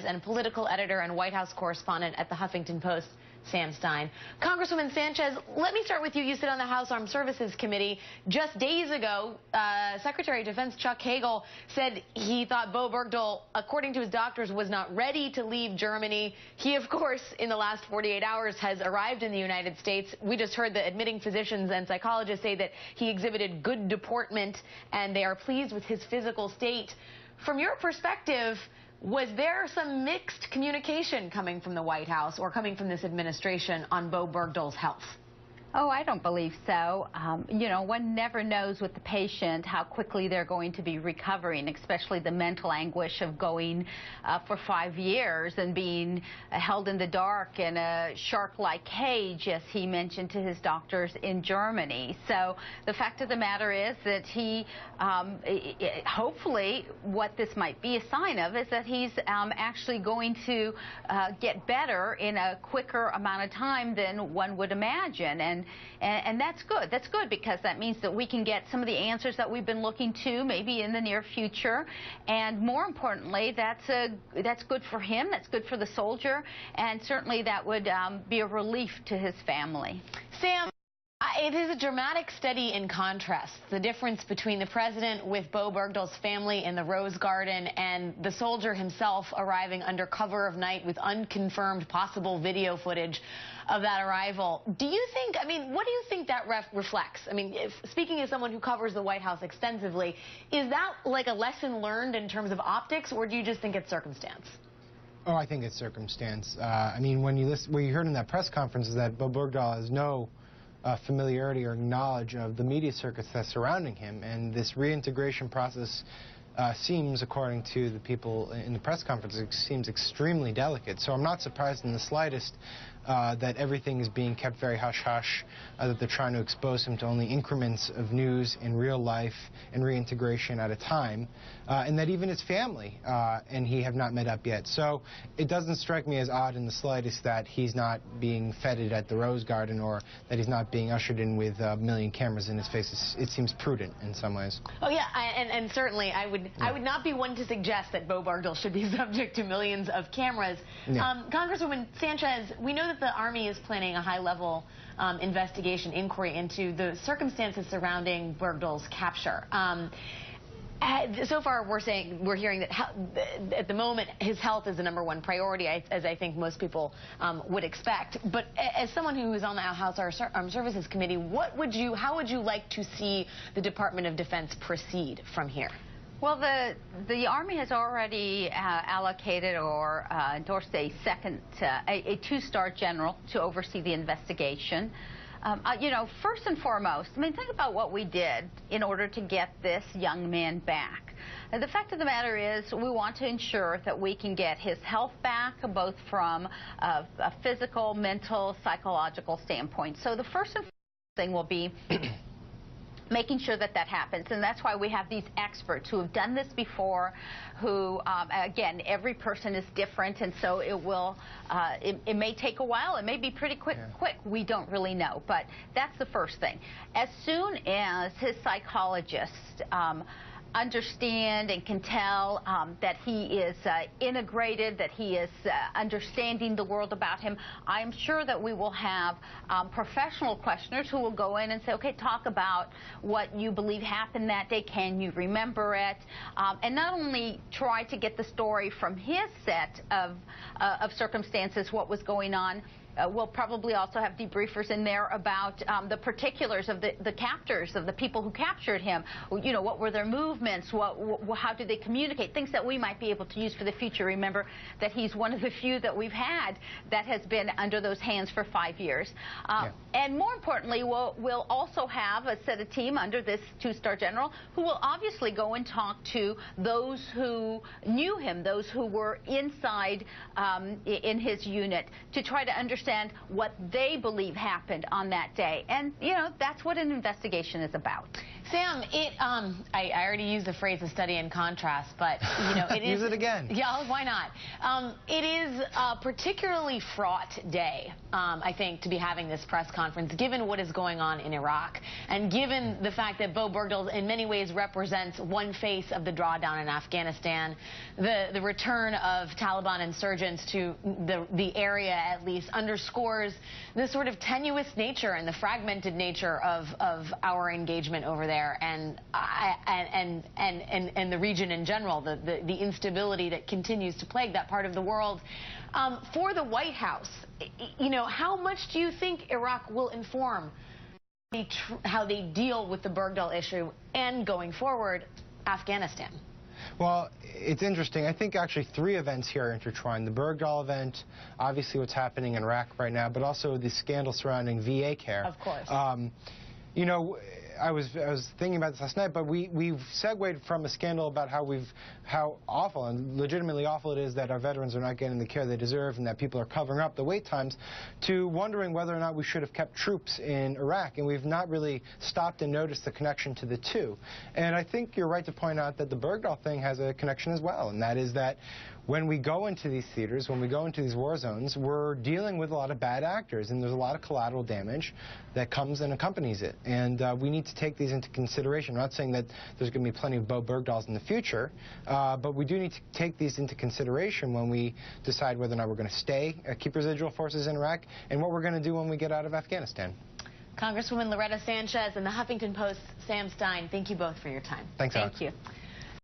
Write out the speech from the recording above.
And political editor and White House correspondent at the Huffington Post, Sam Stein. Congresswoman Sanchez, let me start with you. You sit on the House Armed Services Committee. Just days ago, Secretary of Defense Chuck Hagel said he thought Bo Bergdahl, according to his doctors, was not ready to leave Germany. He, of course, in the last 48 hours has arrived in the United States. We just heard the admitting physicians and psychologists say that he exhibited good deportment and they are pleased with his physical state. From your perspective, was there some mixed communication coming from the White House or coming from this administration on Bo Bergdahl's health? Oh, I don't believe so. You know, one never knows with the patient how quickly they're going to be recovering, especially the mental anguish of going for 5 years and being held in the dark in a shark-like cage, as he mentioned to his doctors in Germany. So the fact of the matter is that he, hopefully, what this might be a sign of is that he's actually going to get better in a quicker amount of time than one would imagine. And that's good. That's good because that means that we can get some of the answers that we've been looking to maybe in the near future. And more importantly, that's good for him. That's good for the soldier. And certainly that would be a relief to his family. Sam, it is a dramatic study in contrast, the difference between the president with Bo Bergdahl's family in the Rose Garden and the soldier himself arriving under cover of night with unconfirmed possible video footage of that arrival. Do you think, I mean, what do you think that reflects? I mean, speaking as someone who covers the White House extensively, is that like a lesson learned in terms of optics, or do you just think it's circumstance? Oh, I think it's circumstance. I mean, when you listen, what you heard in that press conference is that Bo Bergdahl has no familiarity or knowledge of the media circuits that's surrounding him, and this reintegration process seems, according to the people in the press conference, it seems extremely delicate. So I'm not surprised in the slightest that everything is being kept very hush-hush, that they're trying to expose him to only increments of news in real life and reintegration at a time, and that even his family and he have not met up yet. So it doesn't strike me as odd in the slightest that he's not being feted at the Rose Garden or that he's not being ushered in with a million cameras in his face. It seems prudent in some ways. Oh yeah, and certainly I would not be one to suggest that Bo Bergdahl should be subject to millions of cameras. Yeah. Congresswoman Sanchez, we know that the Army is planning a high-level investigation inquiry into the circumstances surrounding Bergdahl's capture. So far, we're hearing that at the moment his health is the #1 priority, as I think most people would expect. But as someone who is on the House Armed Services Committee, how would you like to see the Department of Defense proceed from here? Well, the Army has already allocated or endorsed a two-star general to oversee the investigation. You know, first and foremost, I mean, think about what we did in order to get this young man back. The fact of the matter is we want to ensure that we can get his health back, both from a physical, mental, psychological standpoint. So the first and foremost thing will be making sure that that happens, and that's why we have these experts who have done this before, who, again, every person is different, and so it will, it may take a while, it may be pretty quick, we don't really know, but that's the first thing. As soon as his psychologists understand and can tell that he is integrated, that he is understanding the world about him, I am sure that we will have professional questioners who will go in and say, okay, talk about what you believe happened that day, can you remember it, and not only try to get the story from his set of circumstances, what was going on. We'll probably also have debriefers in there about the particulars of the captors, of the people who captured him. You know, what were their movements? How did they communicate? Things that we might be able to use for the future. Remember that he's one of the few that we've had that has been under those hands for 5 years. And more importantly, we'll also have a team under this two-star general who will obviously go and talk to those who knew him, those who were inside in his unit, to try to understand understand what they believe happened on that day. And, you know, that's what an investigation is about. Sam, I already used the phrase a study in contrast, but, you know, it is... Use it again. Yeah, why not? It is a particularly fraught day, I think, to be having this press conference, given what is going on in Iraq, and given the fact that Bo Bergdahl in many ways represents one face of the drawdown in Afghanistan, the return of Taliban insurgents to the area, at least, underscores the sort of tenuous nature and the fragmented nature of our engagement over there. And the region in general, the instability that continues to plague that part of the world. For the White House, you know, how much do you think Iraq will inform how they deal with the Bergdahl issue and, going forward, Afghanistan? Well, it's interesting. I think actually 3 events here are intertwined. The Bergdahl event, obviously what's happening in Iraq right now, but also the scandal surrounding VA care. Of course. You know, I was thinking about this last night, but we've segued from a scandal about how awful and legitimately awful it is that our veterans are not getting the care they deserve and that people are covering up the wait times, to wondering whether or not we should have kept troops in Iraq. And we've not really stopped and noticed the connection to the two. And I think you're right to point out that the Bergdahl thing has a connection as well, and that is that when we go into these theaters, when we go into these war zones, we're dealing with a lot of bad actors, and there's a lot of collateral damage that comes and accompanies it. And we need to take these into consideration. I'm not saying that there's going to be plenty of Bo Bergdahls in the future, but we do need to take these into consideration when we decide whether or not we're going to stay, keep residual forces in Iraq, and what we're going to do when we get out of Afghanistan. Congresswoman Loretta Sanchez and the Huffington Post's Sam Stein, thank you both for your time. Thanks, Alex. Thank you.